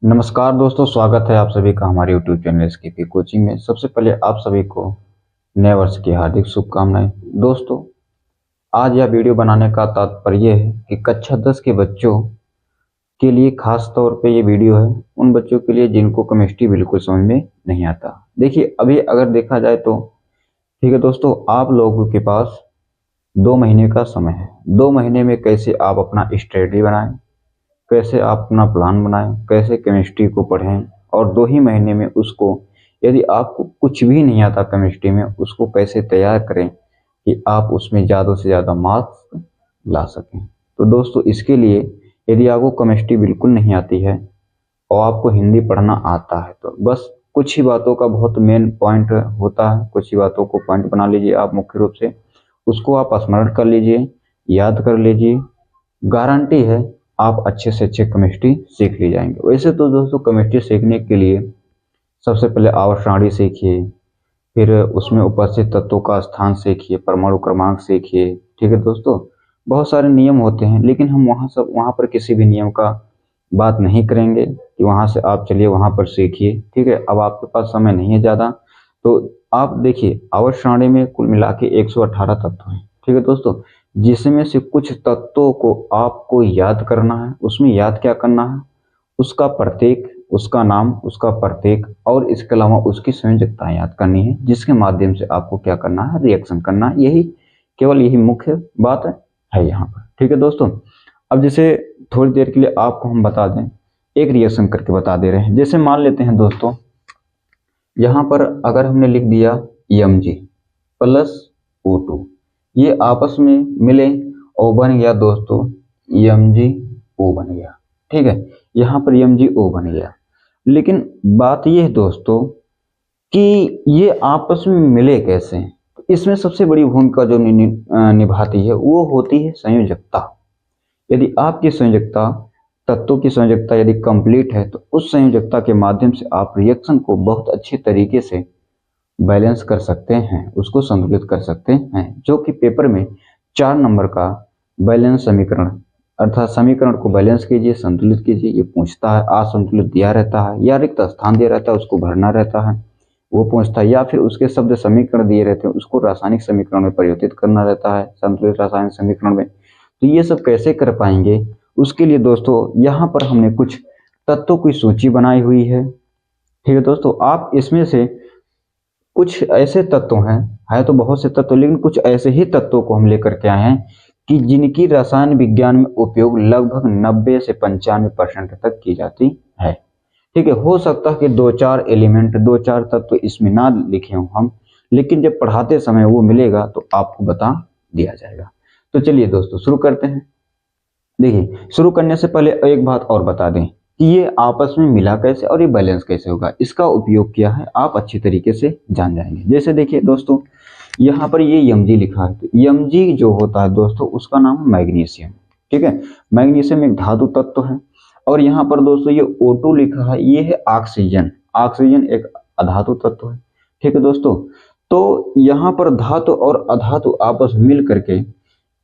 नमस्कार दोस्तों, स्वागत है आप सभी का हमारे YouTube चैनल एसकेपी कोचिंग में। सबसे पहले आप सभी को नए वर्ष की हार्दिक शुभकामनाएं। दोस्तों, आज यह वीडियो बनाने का तात्पर्य है कि कक्षा 10 के बच्चों के लिए खास तौर पे ये वीडियो है उन बच्चों के लिए जिनको केमिस्ट्री बिल्कुल समझ में नहीं आता। देखिए, अभी अगर देखा जाए तो ठीक है दोस्तों, आप लोगों के पास 2 महीने का समय है। 2 महीने में कैसे आप अपना स्ट्रेटजी बनाएं, कैसे आप अपना प्लान बनाएं, कैसे केमिस्ट्री को पढ़ें, और 2 ही महीने में उसको, यदि आपको कुछ भी नहीं आता केमिस्ट्री में, उसको कैसे तैयार करें कि आप उसमें ज़्यादा से ज़्यादा मार्क्स ला सकें। तो दोस्तों, इसके लिए यदि आपको केमिस्ट्री बिल्कुल नहीं आती है और आपको हिंदी पढ़ना आता है तो बस कुछ ही बातों का बहुत मेन पॉइंट होता है। कुछ ही बातों को पॉइंट बना लीजिए आप मुख्य रूप से, उसको आप स्मरण कर लीजिए, याद कर लीजिए। गारंटी है आप अच्छे से अच्छे केमिस्ट्री सीख ले जाएंगे। वैसे तो दोस्तों, केमिस्ट्री सीखने के लिए सबसे पहले आवर्त सारणी सीखिए, फिर उसमें उपस्थित तत्वों का स्थान सीखिए, परमाणु क्रमांक सीखिए। ठीक है दोस्तों, बहुत सारे नियम होते हैं, लेकिन हम वहाँ पर किसी भी नियम का बात नहीं करेंगे कि वहाँ से आप चलिए वहाँ पर सीखिए। ठीक है, अब आपके पास समय नहीं है ज़्यादा, तो आप देखिए आवर्त सारणी में कुल मिला के 118 तत्व हैं। ठीक है दोस्तों, जिसमें से कुछ तत्वों को आपको याद करना है। उसमें याद क्या करना है? उसका प्रतीक, उसका नाम, उसका प्रतीक, और इसके अलावा उसकी संयोजकता याद करनी है, जिसके माध्यम से आपको क्या करना है? रिएक्शन करना है। यही, केवल यही मुख्य बात है यहाँ पर। ठीक है दोस्तों, अब जैसे थोड़ी देर के लिए आपको हम बता दें, एक रिएक्शन करके बता दे रहे हैं। जैसे मान लेते हैं दोस्तों, यहाँ पर अगर हमने लिख दिया Mg प्लस O2, ये आपस में मिले और बन गया दोस्तों MgO बन गया। ठीक है, यहाँ पर MgO बन गया। लेकिन बात ये है दोस्तों कि ये आपस में मिले कैसे। इसमें सबसे बड़ी भूमिका जो निभाती है वो होती है संयोजकता। यदि आपकी संयोजकता, तत्वों की संयोजकता यदि कंप्लीट है, तो उस संयोजकता के माध्यम से आप रिएक्शन को बहुत अच्छे तरीके से बैलेंस कर सकते हैं, उसको संतुलित कर सकते हैं। जो कि पेपर में 4 नंबर का बैलेंस समीकरण, अर्थात समीकरण को बैलेंस कीजिए, संतुलित कीजिए, ये पूछता है। असंतुलित दिया रहता है या रिक्त स्थान दिया रहता है, उसको भरना रहता है, वो पूछता है। या फिर उसके शब्द समीकरण दिए रहते हैं, उसको रासायनिक समीकरण में परिवर्तित करना रहता है, संतुलित रासायनिक समीकरण में। तो ये सब कैसे कर पाएंगे, उसके लिए दोस्तों यहाँ पर हमने कुछ तत्वों की सूची बनाई हुई है। ठीक है दोस्तों, आप इसमें से कुछ ऐसे तत्व है तो बहुत से तत्व, लेकिन कुछ ऐसे ही तत्वों को हम लेकर के आए हैं कि जिनकी रसायन विज्ञान में उपयोग लगभग 90 से 95% तक की जाती है। ठीक है, हो सकता है कि 2-4 एलिमेंट, 2-4 तत्व इसमें ना लिखे हों हम, लेकिन जब पढ़ाते समय वो मिलेगा तो आपको बता दिया जाएगा। तो चलिए दोस्तों शुरू करते हैं। देखिए, शुरू करने से पहले एक बात और बता दें कि ये आपस में मिला कैसे और ये बैलेंस कैसे होगा, इसका उपयोग क्या है आप अच्छी तरीके से जान जाएंगे। जैसे देखिए दोस्तों, यहाँ पर ये Mg लिखा है, तो Mg जो होता है दोस्तों उसका नाम है मैग्नीशियम। ठीक है, मैग्नीशियम एक धातु तत्व है। और यहाँ पर दोस्तों ये O2 लिखा है, ये है ऑक्सीजन। ऑक्सीजन एक अधातु तत्व है। ठीक है दोस्तों, तो यहाँ पर धातु और अधातु आपस में मिल करके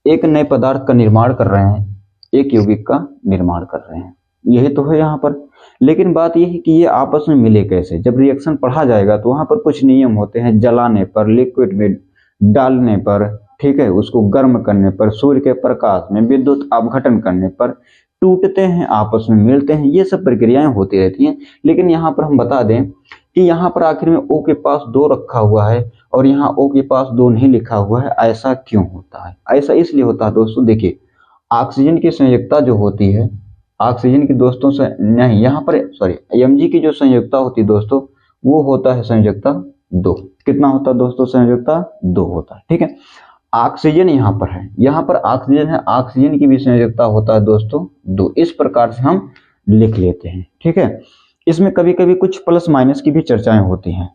एक नए पदार्थ का निर्माण कर रहे हैं, एक यौगिक का निर्माण कर रहे हैं। यही तो है यहाँ पर। लेकिन बात यह है कि ये आपस में मिले कैसे। जब रिएक्शन पढ़ा जाएगा तो वहां पर कुछ नियम होते हैं, जलाने पर, लिक्विड में डालने पर, ठीक है, उसको गर्म करने पर, सूर्य के प्रकाश में विद्युत अपघटन करने पर टूटते हैं, आपस में मिलते हैं। ये सब प्रक्रियाएं होती रहती हैं। लेकिन यहाँ पर हम बता दें कि यहाँ पर आखिर में O के पास 2 रखा हुआ है और यहाँ O के पास 2 नहीं लिखा हुआ है। ऐसा क्यों होता है? ऐसा इसलिए होता है दोस्तों, देखिए ऑक्सीजन की संयोजकता जो होती है, ऑक्सीजन की दोस्तों से नहीं, यहाँ पर सॉरी, Mg की जो संयोजकता होती है दोस्तों, वो होता है संयोजकता 2। कितना होता है दोस्तों? संयोजकता 2 होता है। ठीक है, ऑक्सीजन यहाँ पर है, यहाँ पर ऑक्सीजन है, ऑक्सीजन की भी संयोजकता होता है दोस्तों 2। इस प्रकार से हम लिख लेते हैं। ठीक है, इसमें कभी कभी कुछ प्लस माइनस की भी चर्चाएं होती हैं,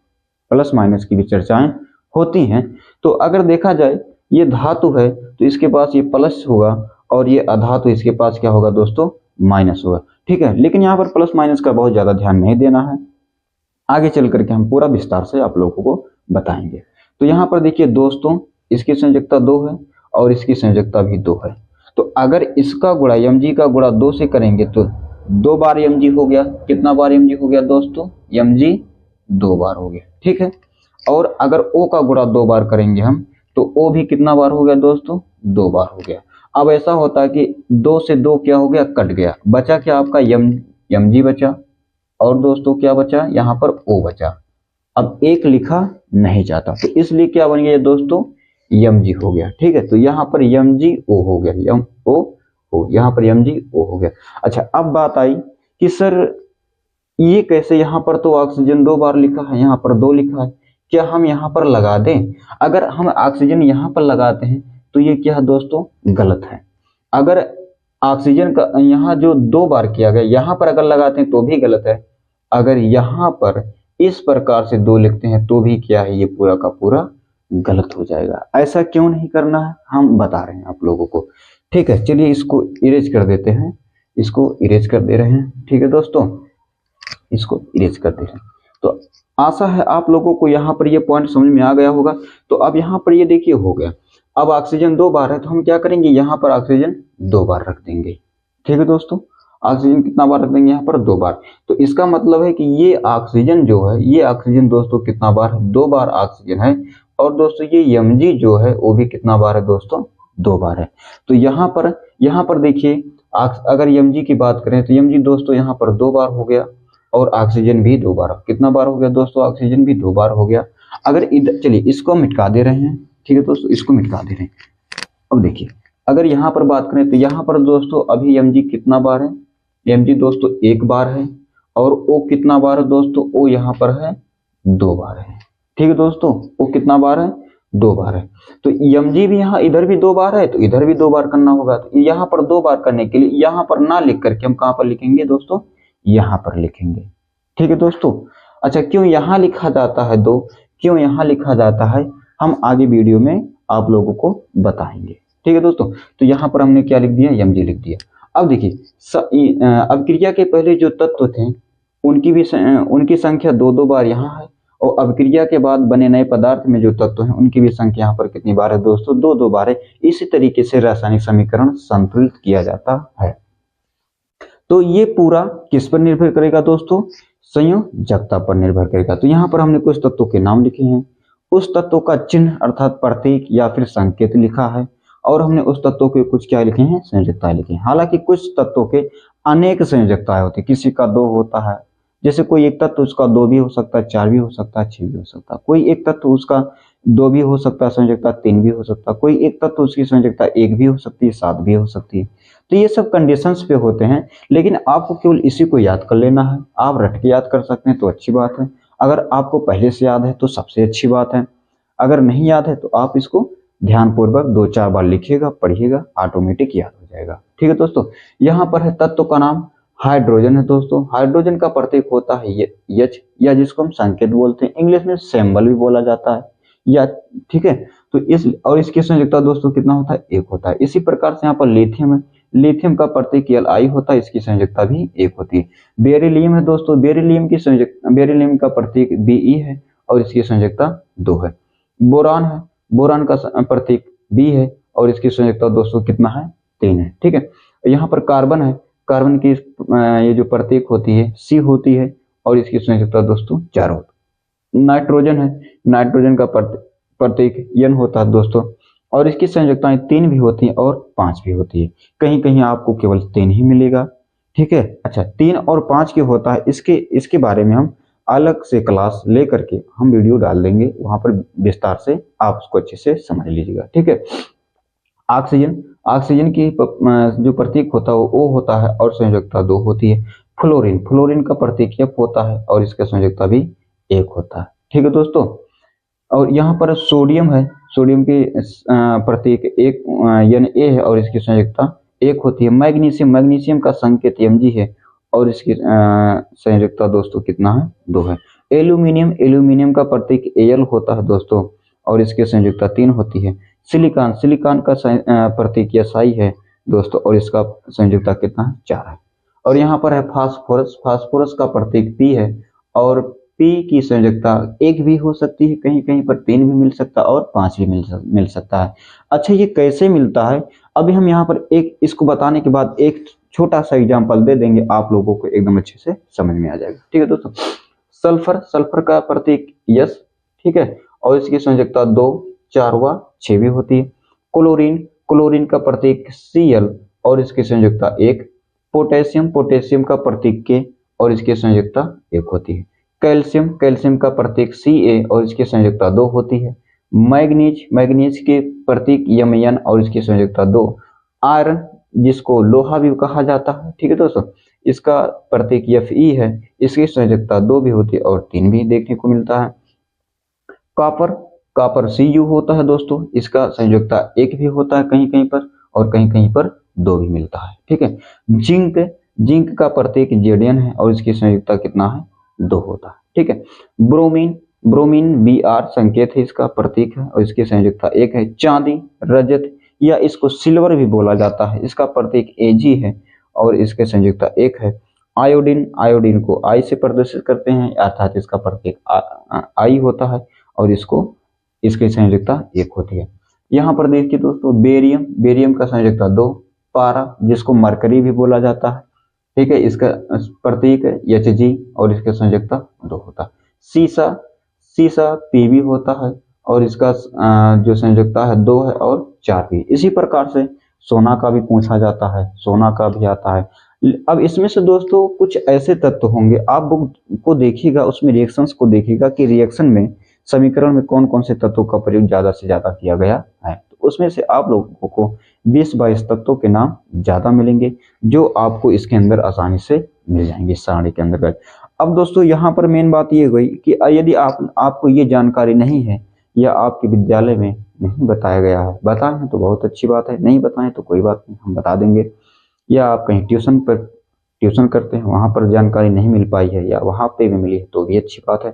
प्लस माइनस की भी चर्चाएं होती हैं। तो अगर देखा जाए ये धातु है तो इसके पास ये प्लस होगा और ये अधातु इसके पास क्या होगा दोस्तों? माइनस होगा। ठीक है, लेकिन यहाँ पर प्लस माइनस का बहुत ज्यादा ध्यान नहीं देना है, आगे चल करके हम पूरा विस्तार से आप लोगों को बताएंगे। तो यहाँ पर देखिए दोस्तों, इसकी संयोजकता 2 है और इसकी संयोजकता भी 2 है। तो अगर इसका गुणा Mg का गुणा 2 से करेंगे तो 2 बार Mg हो गया। कितना बार Mg हो गया दोस्तों? Mg 2 बार हो गया, ठीक है। और अगर O का गुणा 2 बार करेंगे हम तो O भी कितना बार हो गया दोस्तों? 2 बार हो गया। अब ऐसा होता है कि 2 से 2 क्या हो गया? कट गया, बचा क्या आपका? Mg बचा। और दोस्तों क्या बचा? यहाँ पर O बचा। अब एक लिखा नहीं जाता तो इसलिए क्या बन गया दोस्तों? Mg हो गया, ठीक है। तो यहाँ पर MgO हो गया, MO हो, यहाँ पर MgO हो गया। अच्छा, अब बात आई कि सर ये कैसे? यहाँ पर तो ऑक्सीजन 2 बार लिखा है, यहाँ पर 2 लिखा है, क्या हम यहाँ पर लगा दें? अगर हम ऑक्सीजन यहाँ पर लगाते हैं तो ये क्या है दोस्तों? गलत है। अगर ऑक्सीजन का यहाँ जो 2 बार किया गया, यहाँ पर अगर लगाते हैं तो भी गलत है। अगर यहाँ पर इस प्रकार से 2 लिखते हैं तो भी क्या है? ये पूरा का पूरा गलत हो जाएगा। ऐसा क्यों नहीं करना है, हम बता रहे हैं आप लोगों को, ठीक है। चलिए इसको इरेज कर देते हैं, इसको इरेज कर दे रहे हैं, ठीक है दोस्तों, इसको इरेज कर दे रहे हैं। तो आशा है आप लोगों को यहाँ पर ये पॉइंट समझ में आ गया होगा। तो अब यहाँ पर ये देखिए हो गया। अब ऑक्सीजन 2 बार है तो हम क्या करेंगे? यहाँ पर ऑक्सीजन 2 बार रख देंगे, ठीक है दोस्तों। ऑक्सीजन कितना बार रख देंगे? यहाँ पर 2 बार। तो इसका मतलब है कि ये ऑक्सीजन जो है, ये ऑक्सीजन दोस्तों कितना बार है? 2 बार ऑक्सीजन है। और दोस्तों ये Mg जो है वो भी कितना बार है दोस्तों? 2 बार है। तो यहाँ पर देखिए, अगर Mg की बात करें तो Mg दोस्तों यहाँ पर 2 बार हो गया और ऑक्सीजन भी 2 बार। कितना बार हो गया दोस्तों? ऑक्सीजन भी 2 बार हो गया। अगर इधर चलिए इसको मिटा दे रहे हैं, ठीक है दोस्तों, इसको मिटा दे रहे हैं। अब देखिए अगर यहाँ पर बात करें तो यहाँ पर दोस्तों अभी Mg कितना बार है? Mg दोस्तों 1 बार है। और O कितना बार है दोस्तों? O यहाँ पर है 2 बार है, ठीक है दोस्तों। O कितना बार है? 2 बार है। तो Mg भी यहाँ इधर भी 2 बार है तो इधर भी 2 बार करना होगा। तो यहाँ पर 2 बार करने के लिए यहाँ पर ना लिख करके हम कहाँ पर लिखेंगे दोस्तों? यहाँ पर लिखेंगे, ठीक है दोस्तों। अच्छा, क्यों यहाँ लिखा जाता है 2? क्यों यहाँ लिखा जाता है? हम आगे वीडियो में आप लोगों को बताएंगे, ठीक है दोस्तों। तो यहाँ पर हमने क्या लिख दिया? Mg लिख दिया। अब देखिए अभिक्रिया के पहले जो तत्व थे उनकी संख्या 2-2 बार यहाँ है। और अभिक्रिया के बाद बने नए पदार्थ में जो तत्व हैं उनकी भी संख्या यहाँ पर कितनी बार है दोस्तों? 2-2 बार है। इसी तरीके से रासायनिक समीकरण संतुलित किया जाता है। तो ये पूरा किस पर निर्भर करेगा दोस्तों? संयोजकता पर निर्भर करेगा। तो यहाँ पर हमने कुछ तत्वों के नाम लिखे हैं, उस तत्वों का चिन्ह अर्थात प्रतीक या फिर संकेत लिखा है, और हमने उस तत्वों के कुछ क्या लिखे हैं? संयोजकताएं लिखी हैं। हालांकि कुछ तत्वों के अनेक संयोजकताएं होती है, किसी का 2 होता है, जैसे कोई एक तत्व उसका 2 भी हो सकता है, 4 भी हो सकता है, 6 भी हो सकता है। कोई एक तत्व उसका 2 भी हो सकता है संयोजकता, 3 भी हो सकता है। कोई एक तत्व उसकी संयोजकता 1 भी हो सकती है, 7 भी हो सकती है। तो ये सब कंडीशंस पे होते हैं, लेकिन आपको केवल इसी को याद कर लेना है। आप रट के याद कर सकते हैं तो अच्छी बात है, अगर आपको पहले से याद है तो सबसे अच्छी बात है। अगर नहीं याद है तो आप इसको ध्यानपूर्वक 2-4 बार लिखिएगा, पढ़िएगा, ऑटोमेटिक याद हो जाएगा, ठीक है दोस्तों। यहाँ पर है तत्व का नाम हाइड्रोजन है दोस्तों। हाइड्रोजन का प्रतीक होता है H, या जिसको हम संकेत बोलते हैं, इंग्लिश में सिंबल भी बोला जाता है, या ठीक है। तो इसकी संयोजकता दोस्तों कितना होता है? 1 होता है। इसी प्रकार से यहाँ पर लिथियम है, लिथियम का प्रतीक Li होता है, इसकी संयोजकता भी 1 होती है। बेरिलियम है दोस्तों, बेरिलियम का प्रतीक Be है और इसकी संयोजकता 2 है। बोरान है, बोरान का प्रतीक B है और इसकी संयोजकता दोस्तों कितना है? 3 है, ठीक है। यहाँ पर कार्बन है, कार्बन की ये जो प्रतीक होती है C होती है और इसकी संयोजकता दोस्तों 4 होती है। नाइट्रोजन है, नाइट्रोजन का प्रतीक N होता है दोस्तों, और इसकी संयोजकताएं 3 भी होती हैं और 5 भी होती है। कहीं कहीं आपको केवल 3 ही मिलेगा, ठीक है। अच्छा, 3 और 5 के होता है, इसके बारे में हम अलग से क्लास लेकर के हम वीडियो डाल देंगे, वहां पर विस्तार से आप उसको अच्छे से समझ लीजिएगा, ठीक है। ऑक्सीजन की जो प्रतीक होता है वो O होता है और संयोजकता 2 होती है। फ्लोरीन का प्रतीक F होता है और इसका संयोजकता भी 1 होता है, ठीक है दोस्तों। और यहाँ पर सोडियम है, सोडियम की प्रतीक Na है और इसकी संयोजकता 1 होती है। मैग्नीशियम का संकेत Mg है और इसकी संयोजकता दोस्तों कितना है? 2 है। एल्यूमिनियम का प्रतीक Al होता है दोस्तों और इसकी संयोजकता 3 होती है। सिलिकॉन का प्रतीक Si है दोस्तों और इसका संयोजकता कितना है? 4 है। और यहाँ पर है फास्फोरस का प्रतीक P है और P की संयोजकता 1 भी हो सकती है, कहीं कहीं पर 3 भी मिल सकता है और 5 भी मिल सकता है। अच्छा, ये कैसे मिलता है? अभी हम यहाँ पर इसको बताने के बाद एक छोटा सा एग्जाम्पल दे देंगे, आप लोगों को एकदम अच्छे से समझ में आ जाएगा। ठीक है दोस्तों, सल्फर, सल्फर का प्रतीक यस, ठीक है, और इसकी संयोजकता 2, 4 व 6 भी होती है। क्लोरीन, क्लोरीन का प्रतीक Cl और इसकी संयोजकता 1। पोटेशियम, पोटेशियम का प्रतीक K और इसकी संयोजकता 1 होती है। कैल्शियम, कैल्शियम का प्रतीक Ca और इसकी संयोजकता 2 होती है। मैग्नीज, मैग्नीज के प्रतीक Mn और इसकी संयोजकता 2। आयरन, जिसको लोहा भी कहा जाता है, ठीक है दोस्तों, इसका प्रतीक Fe है, इसकी संयोजकता 2 भी होती है और 3 भी देखने को मिलता है। कॉपर, कॉपर Cu होता है दोस्तों, इसका संयोजकता 1 भी होता है कहीं कहीं पर और कहीं कहीं पर 2 भी मिलता है। ठीक है, जिंक, जिंक का प्रतीक Zn है और इसकी संयोजकता कितना है, 2 होता है। ठीक है, ब्रोमीन, ब्रोमीन Br संकेत है, इसका प्रतीक है और इसकी संयोजकता 1 है। चांदी, रजत या इसको सिल्वर भी बोला जाता है, इसका प्रतीक Ag है और इसके संयोजकता 1 है। आयोडीन, आयोडीन को I से प्रदर्शित करते हैं, अर्थात इसका प्रतीक I होता है और इसको, इसकी संयोजकता 1 होती है। यहाँ पर देखिए दोस्तों, बेरियम, बेरियम का संयोजकता 2। पारा, जिसको मरकरी भी बोला जाता है, ठीक है, इसका प्रतीक है Hg और इसका संयोजकता 2 होता है। सीसा, सीसा Pb होता है और इसका जो संयोजकता है 2 है और 4 भी। इसी प्रकार से सोना का भी पूछा जाता है, सोना का भी आता है। अब इसमें से दोस्तों कुछ ऐसे तत्व होंगे, आप बुक को देखिएगा, उसमें रिएक्शंस को देखिएगा कि रिएक्शन में समीकरण में कौन कौन से तत्वों का प्रयोग ज्यादा से ज्यादा किया गया है। तो उसमें से आप लोगों को 20-22 तत्वों के नाम ज्यादा मिलेंगे, जो आपको इसके अंदर आसानी से मिल जाएंगे इस सारणी के अंतर्गत। अब दोस्तों यहाँ पर मेन बात ये गई कि यदि आपको ये जानकारी नहीं है या आपके विद्यालय में नहीं बताया गया है, बताए हैं तो बहुत अच्छी बात है, नहीं बताएं तो कोई बात नहीं, हम बता देंगे। या आप कहीं ट्यूशन करते हैं, वहां पर जानकारी नहीं मिल पाई है या वहां पे भी मिली है तो भी अच्छी बात है,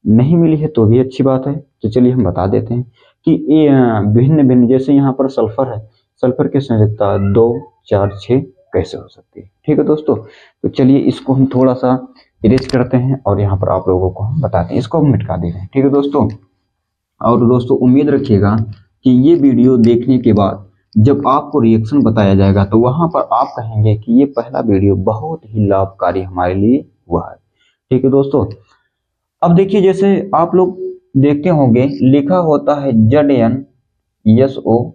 नहीं मिली है तो भी अच्छी बात है। तो चलिए हम बता देते हैं कि ये भिन्न भिन्न, जैसे यहाँ पर सल्फर है, सल्फर की संयोजकता 2, 4, 6 कैसे हो सकती है। ठीक है दोस्तों, तो चलिए इसको हम थोड़ा सा इरेज करते हैं और यहाँ पर आप लोगों को हम बताते हैं, इसको हम मिटा दे रहे हैं। ठीक है दोस्तों, और दोस्तों उम्मीद रखिएगा कि ये वीडियो देखने के बाद जब आपको रिएक्शन बताया जाएगा तो वहां पर आप कहेंगे कि ये पहला वीडियो बहुत ही लाभकारी हमारे लिए हुआ है। ठीक है दोस्तों, अब देखिए जैसे आप लोग देखते होंगे लिखा होता है ZnSO4,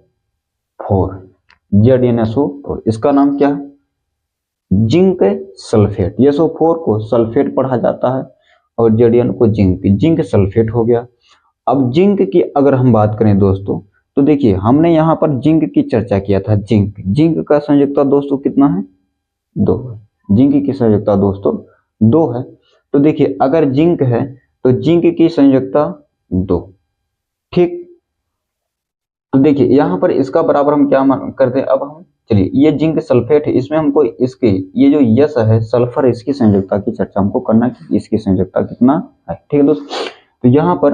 ZnSO4, इसका नाम क्या है, जिंक सल्फेट। SO4 को सल्फेट पढ़ा जाता है और Zn को जिंक, जिंक सल्फेट हो गया। अब जिंक की अगर हम बात करें दोस्तों, तो देखिए हमने यहाँ पर जिंक की चर्चा किया था। जिंक, जिंक का संयोजकता दोस्तों कितना है, 2 है। जिंक की संयोजकता दोस्तों 2 है। तो देखिए अगर जिंक है तो जिंक की संयोजकता 2, ठीक। तो देखिए यहाँ पर इसका बराबर हम क्या करते हैं, अब हम चलिए ये जिंक सल्फेट है, इसमें हमको इसके ये जो यस है सल्फर, इसकी संयोजकता की चर्चा हमको करना है, इसकी संयोजकता कितना है। ठीक है दोस्तों, तो यहाँ पर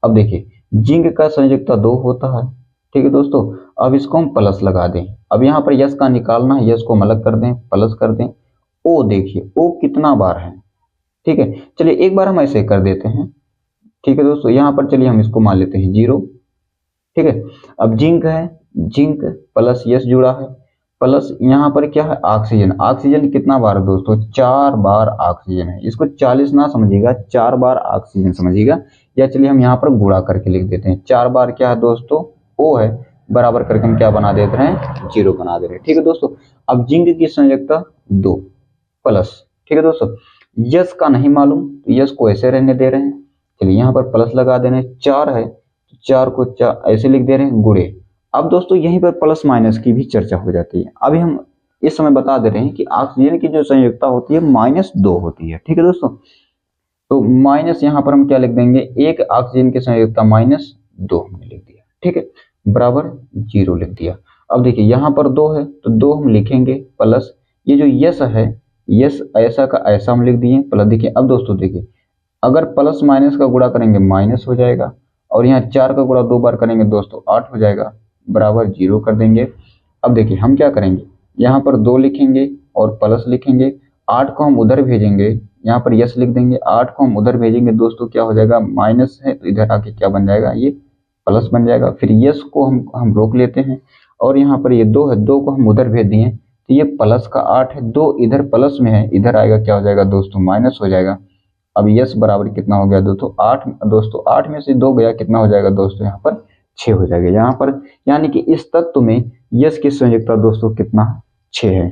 अब देखिए जिंक का संयोजकता 2 होता है। ठीक है दोस्तों, अब इसको हम प्लस लगा दें, अब यहाँ पर यस का निकालना है, यस को हम अलग कर दें, प्लस कर दें। ओ देखिए ओ कितना बार है, ठीक है, चलिए एक बार हम ऐसे कर देते हैं। ठीक है दोस्तों, यहाँ पर चलिए हम इसको मान लेते हैं 0। ठीक है, अब जिंक है, जिंक प्लस यस जुड़ा है, प्लस यहाँ पर क्या है, ऑक्सीजन। ऑक्सीजन कितना बार है दोस्तों, 4 बार ऑक्सीजन है। इसको 40 ना समझिएगा, 4 बार ऑक्सीजन समझिएगा, या चलिए हम यहाँ पर गुणा करके लिख देते हैं। 4 बार क्या है दोस्तों, ओ है, बराबर करके हम क्या बना देते हैं, 0 बना दे रहे हैं। ठीक है दोस्तों, अब जिंक की संयोजकता 2 प्लस, ठीक है दोस्तों, यस का नहीं मालूम तो यस को ऐसे रहने दे रहे हैं, चलिए यहाँ पर प्लस लगा दे रहे हैं। 4 है तो 4 को 4 ऐसे लिख दे रहे हैं गुणे। अब दोस्तों यहीं पर प्लस माइनस की भी चर्चा हो जाती है। अभी हम इस समय बता दे रहे हैं कि ऑक्सीजन की जो संयोजकता होती है -2 होती है। ठीक है दोस्तों, तो माइनस यहाँ पर हम क्या लिख देंगे, एक ऑक्सीजन की संयोजकता -2 हमने लिख दिया। ठीक है, बराबर 0 लिख दिया। अब देखिए यहाँ पर 2 है तो 2 हम लिखेंगे, प्लस ये जो यस है, यस ऐसा का ऐसा हम लिख दिए, प्लस। देखिए अब दोस्तों देखिए अगर प्लस माइनस का गुणा करेंगे माइनस हो जाएगा, और यहाँ 4 का गुणा 2 बार करेंगे दोस्तों 8 हो जाएगा, बराबर 0 कर देंगे। अब देखिए हम क्या करेंगे, यहाँ पर 2 लिखेंगे और प्लस लिखेंगे, 8 को हम उधर भेजेंगे, यहाँ पर यस लिख देंगे, 8 को हम उधर भेजेंगे दोस्तों, क्या हो जाएगा, माइनस है तो इधर आके क्या बन जाएगा, ये प्लस बन जाएगा। फिर यस को हम रोक लेते हैं और यहाँ पर ये 2 है, 2 को हम उधर भेज दिए तो ये प्लस का 8 है, 2 इधर प्लस में है, इधर आएगा क्या हो जाएगा दोस्तों माइनस हो जाएगा। अब यस बराबर कितना हो गया दोस्तों 8, दोस्तों 8 में से 2 गया कितना हो जाएगा दोस्तों यहाँ पर 6 हो जाएगा यहाँ पर। यानी कि इस तत्व में यस की संयोजकता दोस्तों कितना 6 है।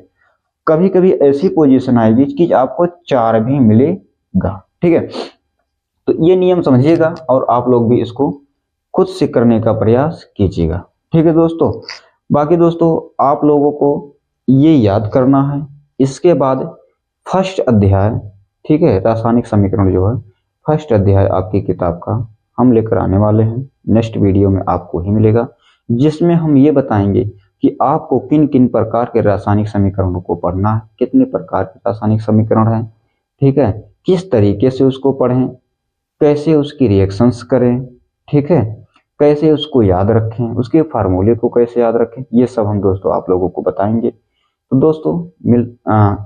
कभी कभी ऐसी पोजीशन आएगी कि आपको 4 भी मिलेगा, ठीक है। तो ये नियम समझिएगा और आप लोग भी इसको खुद से करने का प्रयास कीजिएगा, ठीक है दोस्तों। बाकी दोस्तों आप लोगों को ये याद करना है। इसके बाद फर्स्ट अध्याय, ठीक है, रासायनिक समीकरण जो है फर्स्ट अध्याय आपकी किताब का हम लेकर आने वाले हैं। नेक्स्ट वीडियो में आपको ही मिलेगा, जिसमें हम ये बताएंगे कि आपको किन किन प्रकार के रासायनिक समीकरणों को पढ़ना है, कितने प्रकार के रासायनिक समीकरण हैं, ठीक है, किस तरीके से उसको पढ़ें, कैसे उसकी रिएक्शंस करें, ठीक है, कैसे उसको याद रखें, उसके फार्मूले को कैसे याद रखें, ये सब हम दोस्तों आप लोगों को बताएंगे। तो दोस्तों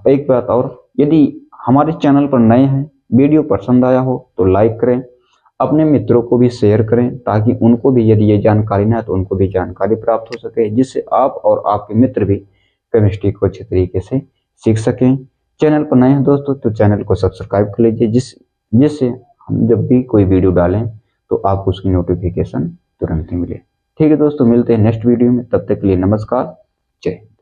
एक बात और, यदि हमारे चैनल पर नए हैं, वीडियो पसंद आया हो तो लाइक करें, अपने मित्रों को भी शेयर करें, ताकि उनको भी यदि ये जानकारी ना है तो उनको भी जानकारी प्राप्त हो सके, जिससे आप और आपके मित्र भी केमिस्ट्री को अच्छे तरीके से सीख सकें। चैनल पर नए हैं दोस्तों तो चैनल को सब्सक्राइब कर लीजिए, जिससे हम जब भी कोई वीडियो डालें तो आपको उसकी नोटिफिकेशन तुरंत ही मिले। ठीक है दोस्तों, मिलते हैं नेक्स्ट वीडियो में, तब तक के लिए नमस्कार, जय हिंद।